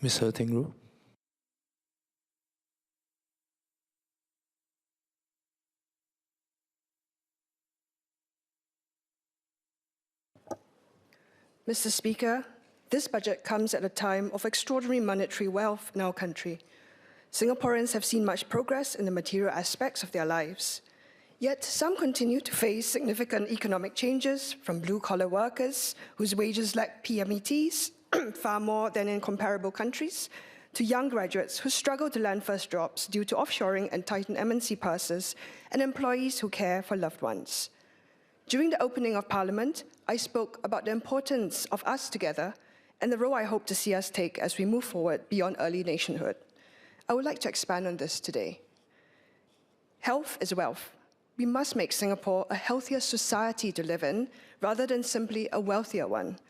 Ms. He Ting Ru. Mr. Speaker, this budget comes at a time of extraordinary monetary wealth in our country. Singaporeans have seen much progress in the material aspects of their lives. Yet some continue to face significant economic changes, from blue-collar workers whose wages lack PMETs far more than in comparable countries, to young graduates who struggle to land first jobs due to offshoring and tightened MNC purses, and employees who care for loved ones. During the opening of Parliament, I spoke about the importance of us together and the role I hope to see us take as we move forward beyond early nationhood. I would like to expand on this today. Health is wealth. We must make Singapore a healthier society to live in, rather than simply a wealthier one.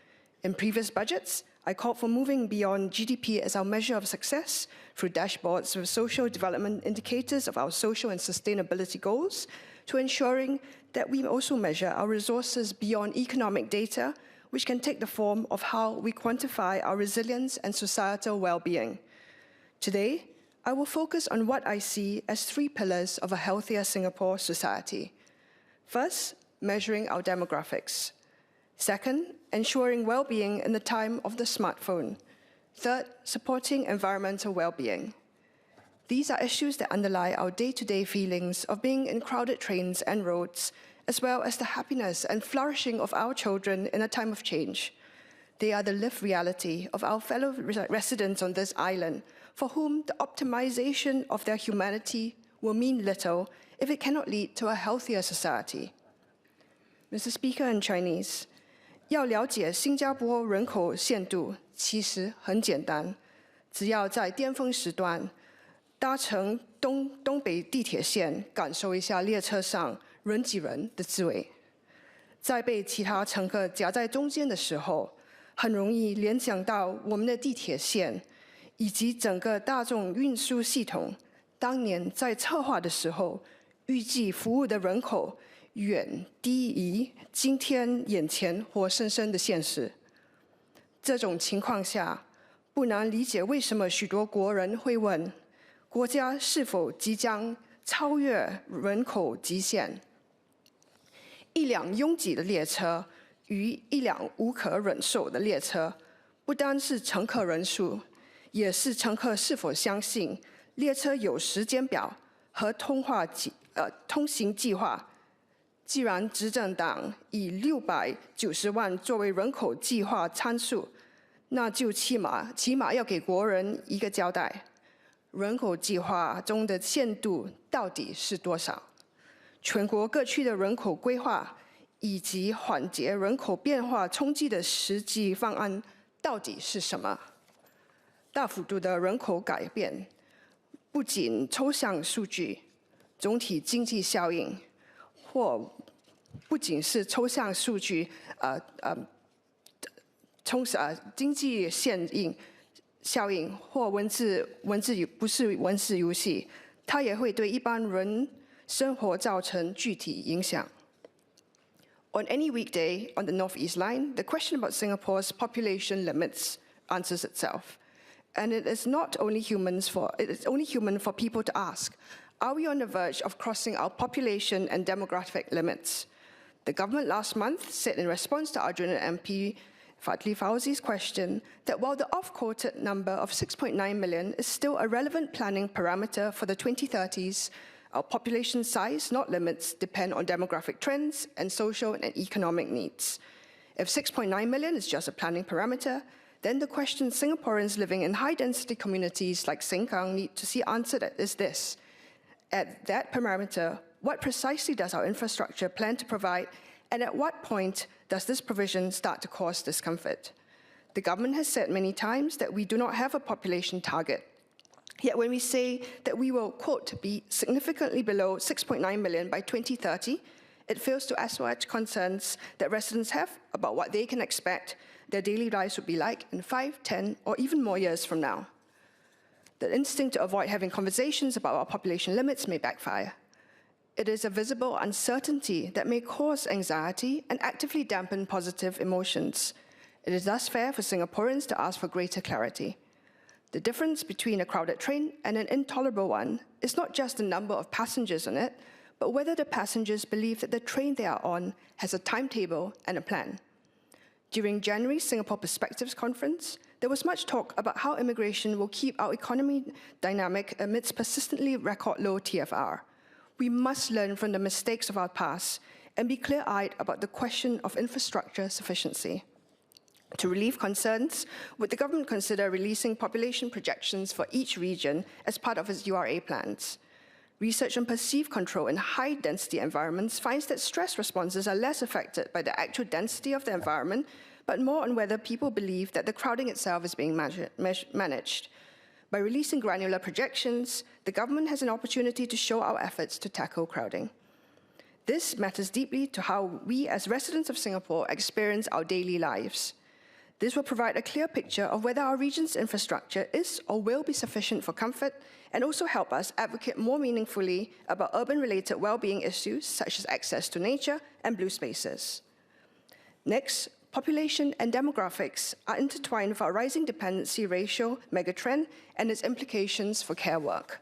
In previous budgets, I called for moving beyond GDP as our measure of success through dashboards with social development indicators of our social and sustainability goals, to ensuring that we also measure our resources beyond economic data, which can take the form of how we quantify our resilience and societal well-being. Today, I will focus on what I see as 3 pillars of a healthier Singapore society. First, measuring our demographics. Second, ensuring well-being in the time of the smartphone. Third, supporting environmental well-being. These are issues that underlie our day-to-day feelings of being in crowded trains and roads, as well as the happiness and flourishing of our children in a time of change. They are the lived reality of our fellow residents on this island, for whom the optimization of their humanity will mean little if it cannot lead to a healthier society. Mr. Speaker, in Chinese, 要了解新加坡人口限度其实很简单，只要在巅峰时段搭乘东北地铁线，感受一下列车上人挤人的滋味。在被其他乘客夹在中间的时候，很容易联想到我们的地铁线以及整个大众运输系统当年在策划的时候，预计服务的人口远低于今天眼前活生生的现实。这种情况下，不难理解为什么许多国人会问，国家是否即将超越人口极限？一辆拥挤的列车与一辆无可忍受的列车，不单是乘客人数，也是乘客是否相信列车有时间表和通行计划。既然执政党以690万作为人口计划参数，那就起码要给国人一个交代。人口计划中的限度到底是多少？全国各区的人口规划以及缓解人口变化冲击的实际方案到底是什么？大幅度的人口改变不仅抽象数据，总体经济效应或不仅是抽象数据，经济效应或不是文字游戏，它也会对一般人生活造成具体影响。On any weekday on the North East Line, the question about Singapore's population limits answers itself. And it is only human for people to ask, are we on the verge of crossing our population and demographic limits? The government last month said in response to Arjun MP Fadli Fauzi's question that while the off-quoted number of 6.9 million is still a relevant planning parameter for the 2030s, our population size, not limits, depend on demographic trends and social and economic needs. If 6.9 million is just a planning parameter, then the question Singaporeans living in high-density communities like Sengkang need to see answered is this. At that parameter, what precisely does our infrastructure plan to provide, and at what point does this provision start to cause discomfort? The government has said many times that we do not have a population target. Yet when we say that we will, quote, be significantly below 6.9 million by 2030, it fails to assuage concerns that residents have about what they can expect their daily lives would be like in 5, 10, or even more years from now. The instinct to avoid having conversations about our population limits may backfire. It is a visible uncertainty that may cause anxiety and actively dampen positive emotions. It is thus fair for Singaporeans to ask for greater clarity. The difference between a crowded train and an intolerable one is not just the number of passengers on it, but whether the passengers believe that the train they are on has a timetable and a plan. During January's Singapore Perspectives Conference, there was much talk about how immigration will keep our economy dynamic amidst persistently record-low TFR. We must learn from the mistakes of our past and be clear-eyed about the question of infrastructure sufficiency. To relieve concerns, would the government consider releasing population projections for each region as part of its URA plans? Research on perceived control in high-density environments finds that stress responses are less affected by the actual density of the environment, but more on whether people believe that the crowding itself is being managed. By releasing granular projections, the government has an opportunity to show our efforts to tackle crowding. This matters deeply to how we as residents of Singapore experience our daily lives. This will provide a clear picture of whether our region's infrastructure is or will be sufficient for comfort, and also help us advocate more meaningfully about urban-related well-being issues such as access to nature and blue spaces. Next, population and demographics are intertwined with our rising dependency ratio megatrend and its implications for care work.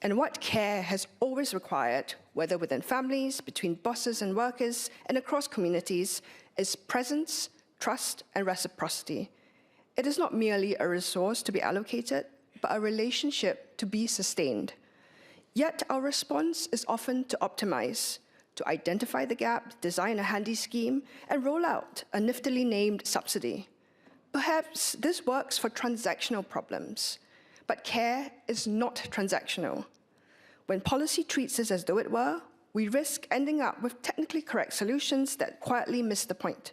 And what care has always required, whether within families, between bosses and workers, and across communities, is presence, trust, and reciprocity. It is not merely a resource to be allocated, but a relationship to be sustained. Yet our response is often to optimize, to identify the gap, design a handy scheme, and roll out a niftily named subsidy. Perhaps this works for transactional problems, but care is not transactional. When policy treats us as though it were, we risk ending up with technically correct solutions that quietly miss the point.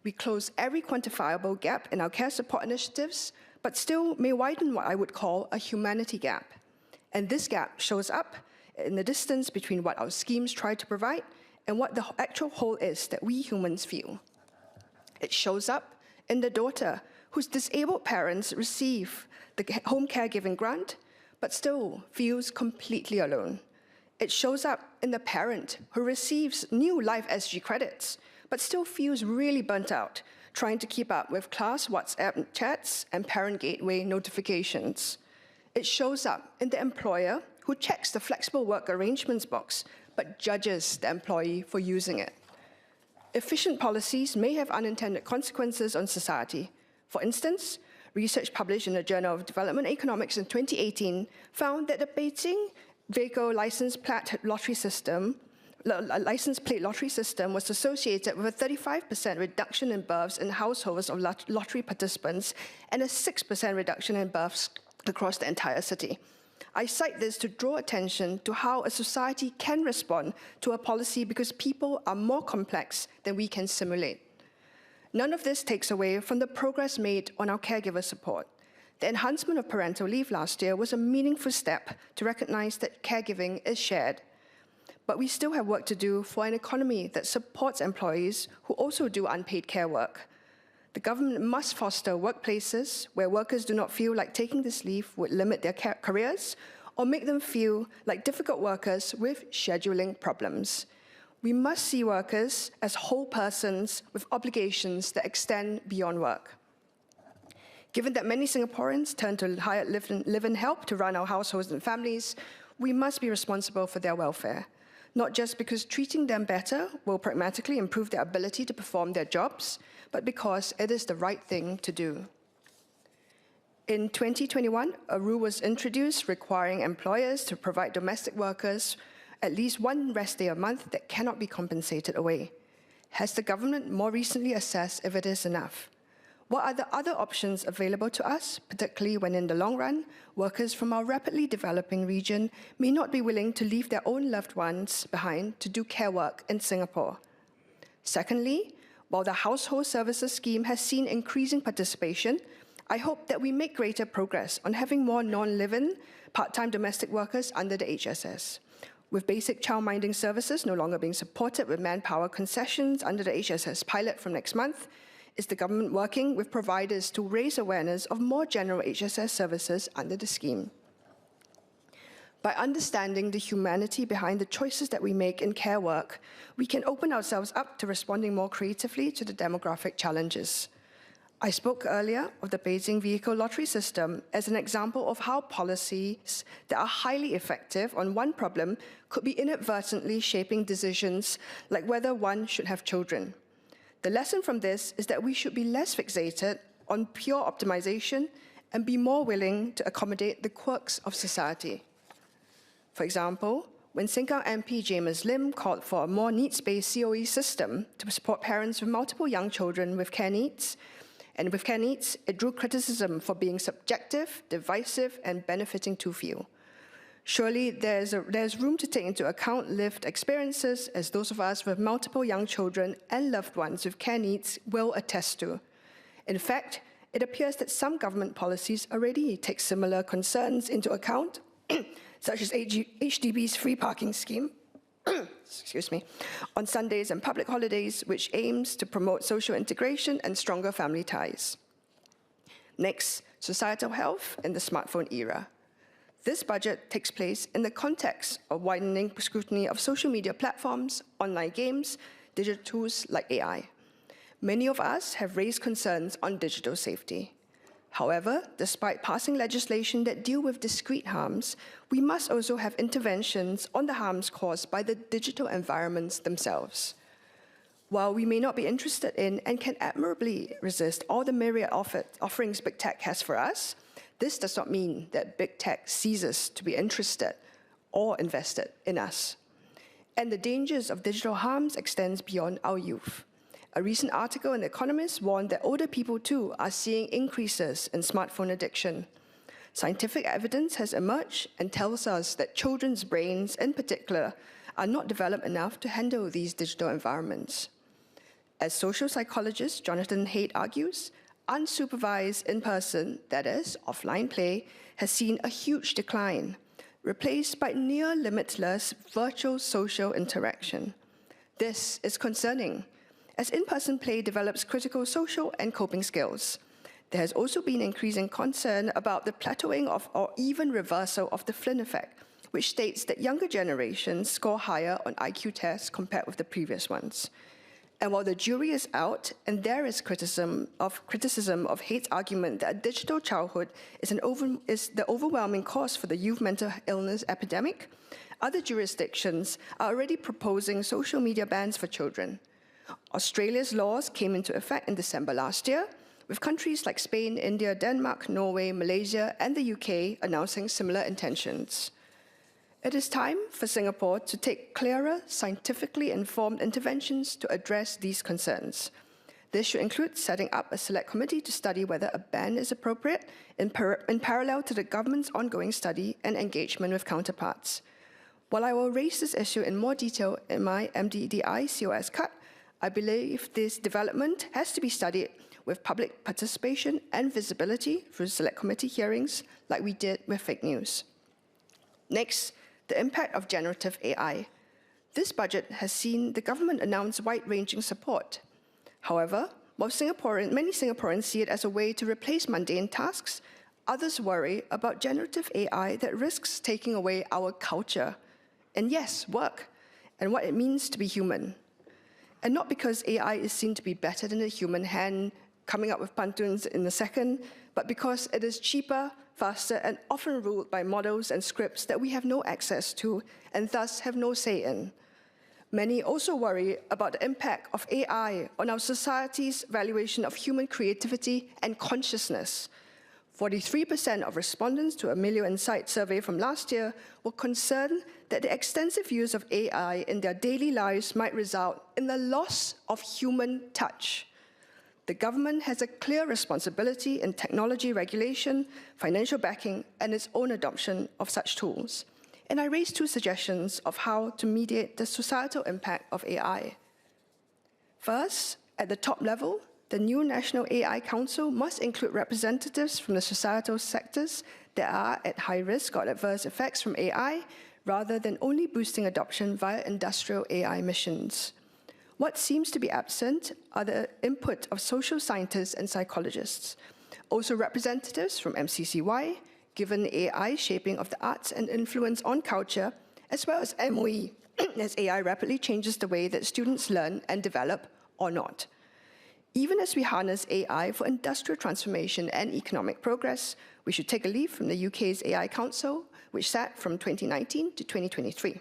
We close every quantifiable gap in our care support initiatives, but still may widen what I would call a humanity gap. And this gap shows up in the distance between what our schemes try to provide and what the actual whole is that we humans feel. It shows up in the daughter whose disabled parents receive the home caregiving grant, but still feels completely alone. It shows up in the parent who receives new Life SG credits, but still feels really burnt out, trying to keep up with class WhatsApp chats and parent gateway notifications. It shows up in the employer who checks the flexible work arrangements box, but judges the employee for using it. Efficient policies may have unintended consequences on society. For instance, research published in the Journal of Development Economics in 2018 found that the Beijing vehicle license plate lottery system was associated with a 35% reduction in births in households of lottery participants and a 6% reduction in births across the entire city. I cite this to draw attention to how a society can respond to a policy because people are more complex than we can simulate. None of this takes away from the progress made on our caregiver support. The enhancement of parental leave last year was a meaningful step to recognize that caregiving is shared. But we still have work to do for an economy that supports employees who also do unpaid care work. The government must foster workplaces where workers do not feel like taking this leave would limit their careers or make them feel like difficult workers with scheduling problems. We must see workers as whole persons with obligations that extend beyond work. Given that many Singaporeans turn to hired live-in help to run our households and families, we must be responsible for their welfare, not just because treating them better will pragmatically improve their ability to perform their jobs, but because it is the right thing to do. In 2021, a rule was introduced requiring employers to provide domestic workers at least one rest day a month that cannot be compensated away. Has the government more recently assessed if it is enough? What are the other options available to us, particularly when in the long run, workers from our rapidly developing region may not be willing to leave their own loved ones behind to do care work in Singapore? Secondly, while the Household Services Scheme has seen increasing participation, I hope that we make greater progress on having more non-live-in, part-time domestic workers under the HSS. With basic childminding services no longer being supported with manpower concessions under the HSS pilot from next month, is the government working with providers to raise awareness of more general HSS services under the scheme? By understanding the humanity behind the choices that we make in care work, we can open ourselves up to responding more creatively to the demographic challenges. I spoke earlier of the Beijing vehicle lottery system as an example of how policies that are highly effective on one problem could be inadvertently shaping decisions like whether one should have children. The lesson from this is that we should be less fixated on pure optimization and be more willing to accommodate the quirks of society. For example, when Sengkang MP James Lim called for a more needs-based COE system to support parents with multiple young children with care needs, it drew criticism for being subjective, divisive, and benefiting too few. Surely there's room to take into account lived experiences, as those of us with multiple young children and loved ones with care needs will attest to. In fact, it appears that some government policies already take similar concerns into account, such as HDB's free parking scheme, on Sundays and public holidays, which aims to promote social integration and stronger family ties. Next, societal health in the smartphone era. This budget takes place in the context of widening scrutiny of social media platforms, online games, digital tools like AI. Many of us have raised concerns on digital safety. However, despite passing legislation that deal with discrete harms, we must also have interventions on the harms caused by the digital environments themselves. While we may not be interested in and can admirably resist all the myriad offerings big tech has for us, this does not mean that big tech ceases to be interested or invested in us. And the dangers of digital harms extends beyond our youth. A recent article in The Economist warned that older people too are seeing increases in smartphone addiction. Scientific evidence has emerged and tells us that children's brains in particular are not developed enough to handle these digital environments. As social psychologist Jonathan Haidt argues, unsupervised in-person, that is, offline play, has seen a huge decline, replaced by near limitless virtual social interaction. This is concerning, as in-person play develops critical social and coping skills. There has also been increasing concern about the plateauing of or even reversal of the Flynn effect, which states that younger generations score higher on IQ tests compared with the previous ones. And while the jury is out, and there is criticism of Haidt's argument that a digital childhood is the overwhelming cause for the youth mental illness epidemic, other jurisdictions are already proposing social media bans for children. Australia's laws came into effect in December last year, with countries like Spain, India, Denmark, Norway, Malaysia, and the UK announcing similar intentions. It is time for Singapore to take clearer, scientifically informed interventions to address these concerns. This should include setting up a select committee to study whether a ban is appropriate in parallel to the government's ongoing study and engagement with counterparts. While I will raise this issue in more detail in my MDDI COS cut, I believe this development has to be studied with public participation and visibility through select committee hearings like we did with fake news. Next, the impact of generative AI. This budget has seen the government announce wide-ranging support. However, while many Singaporeans see it as a way to replace mundane tasks, others worry about generative AI that risks taking away our culture, and yes, work, and what it means to be human. And not because AI is seen to be better than a human hand coming up with pantuns in a second, but because it is cheaper, faster, and often ruled by models and scripts that we have no access to and thus have no say in. Many also worry about the impact of AI on our society's valuation of human creativity and consciousness. 43% of respondents to a Milieu Insight survey from last year were concerned that the extensive use of AI in their daily lives might result in the loss of human touch. The government has a clear responsibility in technology regulation, financial backing, and its own adoption of such tools. And I raised two suggestions of how to mediate the societal impact of AI. First, at the top level, the new National AI Council must include representatives from the societal sectors that are at high risk of adverse effects from AI, rather than only boosting adoption via industrial AI missions. What seems to be absent are the input of social scientists and psychologists, also representatives from MCCY, given AI's shaping of the arts and influence on culture, as well as MOE, as AI rapidly changes the way that students learn and develop or not. Even as we harness AI for industrial transformation and economic progress, we should take a leaf from the UK's AI Council, which sat from 2019 to 2023.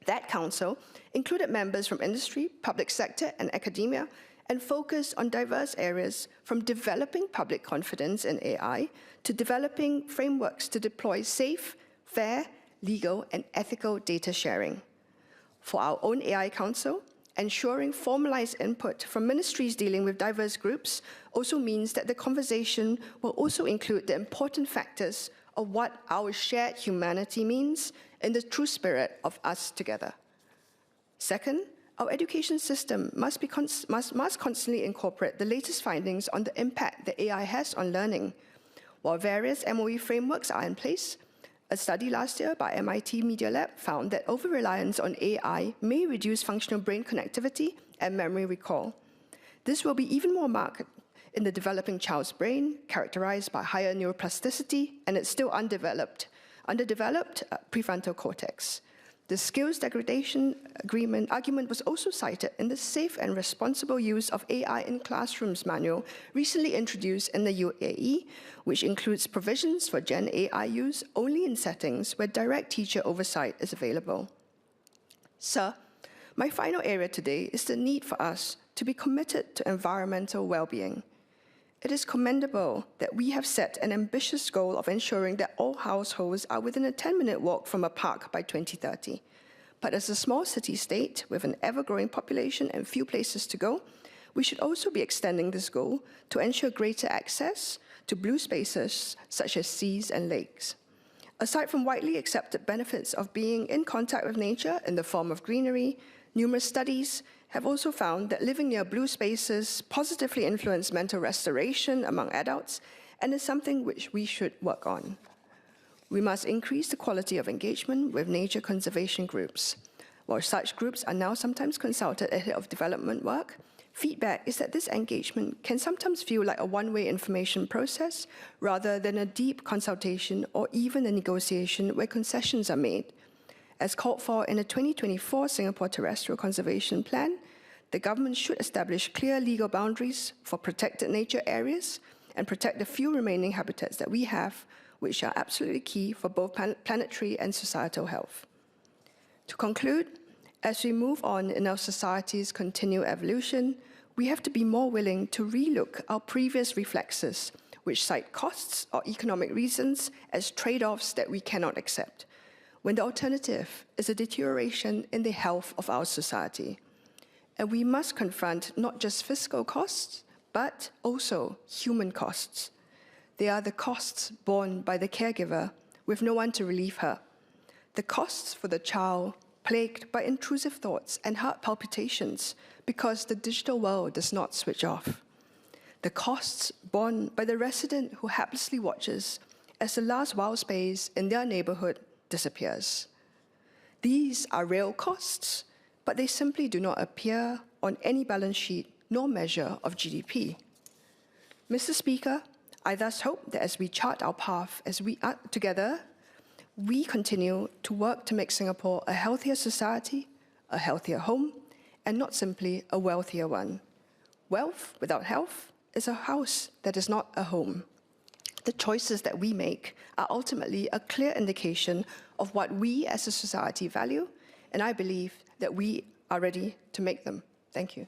That council included members from industry, public sector, and academia, and focused on diverse areas from developing public confidence in AI to developing frameworks to deploy safe, fair, legal, and ethical data sharing. For our own AI Council, ensuring formalized input from ministries dealing with diverse groups also means that the conversation will also include the important factors of what our shared humanity means in the true spirit of us together. Second, our education system must constantly incorporate the latest findings on the impact that AI has on learning. While various MOE frameworks are in place, a study last year by MIT Media Lab found that over-reliance on AI may reduce functional brain connectivity and memory recall. This will be even more marked in the developing child's brain, characterized by higher neuroplasticity and its still underdeveloped prefrontal cortex. The skills degradation argument was also cited in the Safe and Responsible Use of AI in Classrooms manual recently introduced in the UAE, which includes provisions for Gen AI use only in settings where direct teacher oversight is available. Sir, my final area today is the need for us to be committed to environmental well-being. It is commendable that we have set an ambitious goal of ensuring that all households are within a 10-minute walk from a park by 2030. But as a small city-state with an ever-growing population and few places to go, we should also be extending this goal to ensure greater access to blue spaces such as seas and lakes. Aside from widely accepted benefits of being in contact with nature in the form of greenery, numerous studies have also found that living near blue spaces positively influence mental restoration among adults and is something which we should work on. We must increase the quality of engagement with nature conservation groups. While such groups are now sometimes consulted ahead of development work, feedback is that this engagement can sometimes feel like a one-way information process rather than a deep consultation or even a negotiation where concessions are made. As called for in the 2024 Singapore Terrestrial Conservation Plan, the government should establish clear legal boundaries for protected nature areas and protect the few remaining habitats that we have, which are absolutely key for both planetary and societal health. To conclude, as we move on in our society's continued evolution, we have to be more willing to relook our previous reflexes, which cite costs or economic reasons as trade-offs that we cannot accept, when the alternative is a deterioration in the health of our society. And we must confront not just fiscal costs, but also human costs. They are the costs borne by the caregiver with no one to relieve her, the costs for the child plagued by intrusive thoughts and heart palpitations because the digital world does not switch off, the costs borne by the resident who helplessly watches as the last wild space in their neighborhood disappears. These are real costs, but they simply do not appear on any balance sheet nor measure of GDP. Mr. Speaker, I thus hope that as we chart our path as we are together, we continue to work to make Singapore a healthier society, a healthier home, and not simply a wealthier one. Wealth without health is a house that is not a home. The choices that we make are ultimately a clear indication of what we as a society value, and I believe that we are ready to make them. Thank you.